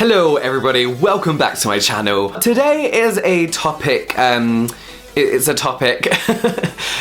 Hello everybody, welcome back to my channel. Today is a topic, it's a topic.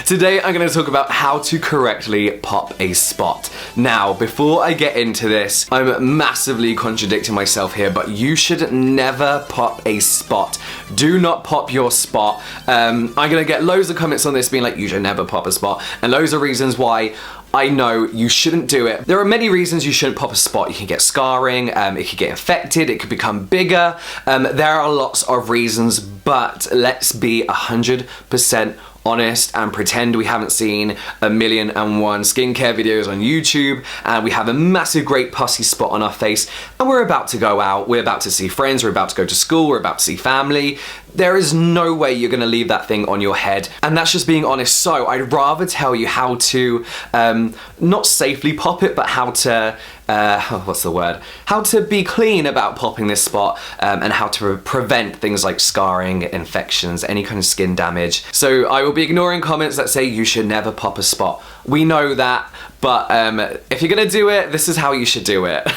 Today I'm going to talk about how to correctly pop a spot. Now, before I get into this, I'm massively contradicting myself here, but you should never pop a spot. Do not pop your spot. I'm going to get loads of comments on this being like, you should never pop a spot, and loads of reasons why I know you shouldn't do it. There are many reasons you shouldn't pop a spot. You can get scarring, it could get infected, it could become bigger. There are lots of reasons, but let's be 100% honest and pretend we haven't seen 1,000,001 skincare videos on YouTube and we have a massive great pussy spot on our face and we're about to go out, we're about to see friends, we're about to go to school, we're about to see family. There is no way you're gonna leave that thing on your head, and that's just being honest. So I'd rather tell you how to not safely pop it, but how to what's the word? How to be clean about popping this spot, and how to prevent things like scarring, infections, any kind of skin damage. So I will be ignoring comments that say you should never pop a spot. We know that, but if you're gonna do it, this is how you should do it.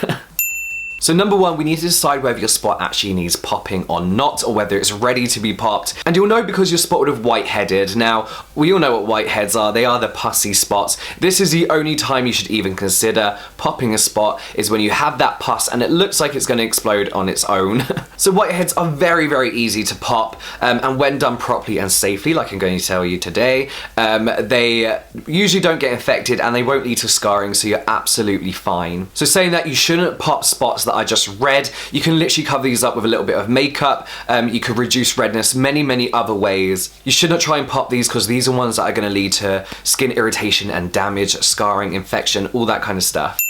So number one, we need to decide whether your spot actually needs popping or not, or whether it's ready to be popped. And you'll know because your spot would have whiteheaded. Now, we all know what whiteheads are. They are the pussy spots. This is the only time you should even consider popping a spot, is when you have that pus and it looks like it's gonna explode on its own. So whiteheads are very, very easy to pop, and when done properly and safely, like I'm going to tell you today, they usually don't get infected and they won't lead to scarring, so you're absolutely fine. So saying that, you shouldn't pop spots that I just read. You can literally cover these up with a little bit of makeup. You could reduce redness many other ways. You should not try and pop these because these are ones that are going to lead to skin irritation and damage, scarring, infection, all that kind of stuff.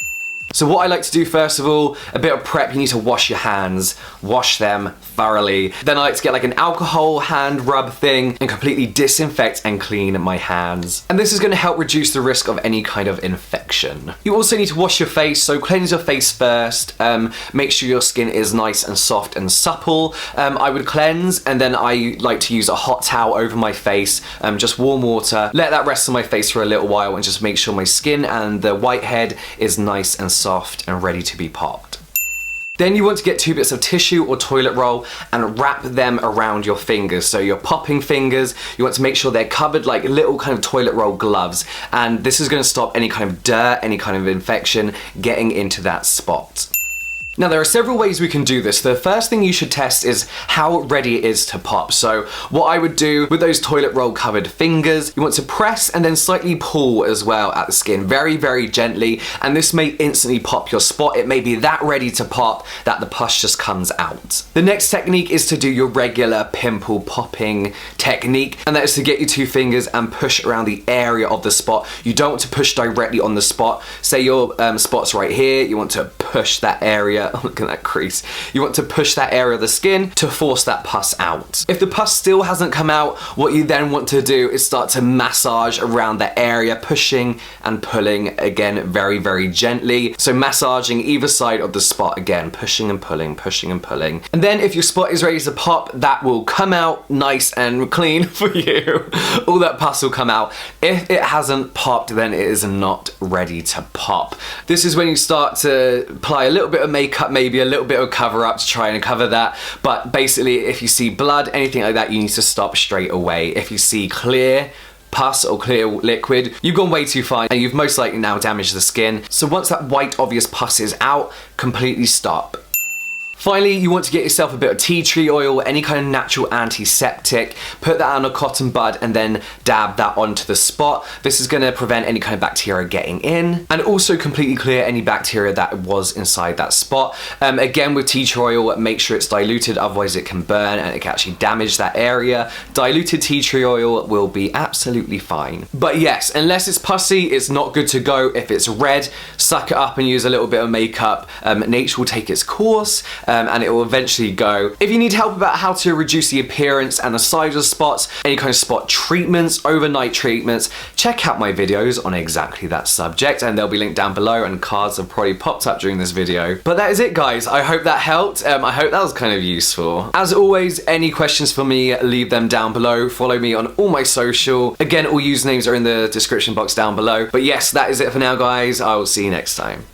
So what I like to do first of all, a bit of prep, you need to wash your hands. Wash them thoroughly. Then I like to get like an alcohol hand rub thing and completely disinfect and clean my hands. And this is going to help reduce the risk of any kind of infection. You also need to wash your face, so cleanse your face first. Make sure your skin is nice and soft and supple. I would cleanse and then I like to use a hot towel over my face, just warm water. Let that rest on my face for a little while and just make sure my skin and the whitehead is nice and soft and ready to be popped. Then you want to get 2 bits of tissue or toilet roll and wrap them around your fingers. So your popping fingers, you want to make sure they're covered like little kind of toilet roll gloves. And this is going to stop any kind of dirt, any kind of infection getting into that spot. Now there are several ways we can do this. The first thing you should test is how ready it is to pop. So what I would do with those toilet roll covered fingers, you want to press and then slightly pull as well at the skin, very gently, and this may instantly pop your spot. It may be that ready to pop that the pus just comes out. The next technique is to do your regular pimple popping technique, and that is to get your 2 fingers and push around the area of the spot. You don't want to push directly on the spot. Say your spot's right here, you want to push that area. Oh, look at that crease. You want to push that area of the skin to force that pus out. If the pus still hasn't come out, what you then want to do is start to massage around that area, pushing and pulling, again, very gently. So massaging either side of the spot, again, pushing and pulling, pushing and pulling. And then if your spot is ready to pop, that will come out nice and clean for you. All that pus will come out. If it hasn't popped, then it is not ready to pop. This is when you start to apply a little bit of makeup, maybe a little bit of cover up to try and cover that, but basically if you see blood, anything like that, you need to stop straight away. If you see clear pus or clear liquid, you've gone way too far and you've most likely now damaged the skin. So once that white obvious pus is out, completely stop. Finally, you want to get yourself a bit of tea tree oil, any kind of natural antiseptic, put that on a cotton bud and then dab that onto the spot. This is going to prevent any kind of bacteria getting in and also completely clear any bacteria that was inside that spot. Again, with tea tree oil, make sure it's diluted, otherwise it can burn and it can actually damage that area. Diluted tea tree oil will be absolutely fine. But yes, unless it's pussy, it's not good to go. If it's red, suck it up and use a little bit of makeup. Nature will take its course. And it will eventually go. If you need help about how to reduce the appearance and the size of spots, any kind of spot treatments, overnight treatments, check out my videos on exactly that subject, and they'll be linked down below, and cards have probably popped up during this video. But that is it, guys. I hope that helped. I hope that was kind of useful. As always, any questions for me, leave them down below. Follow me on all my social. Again, all usernames are in the description box down below. But yes, that is it for now, guys. I will see you next time.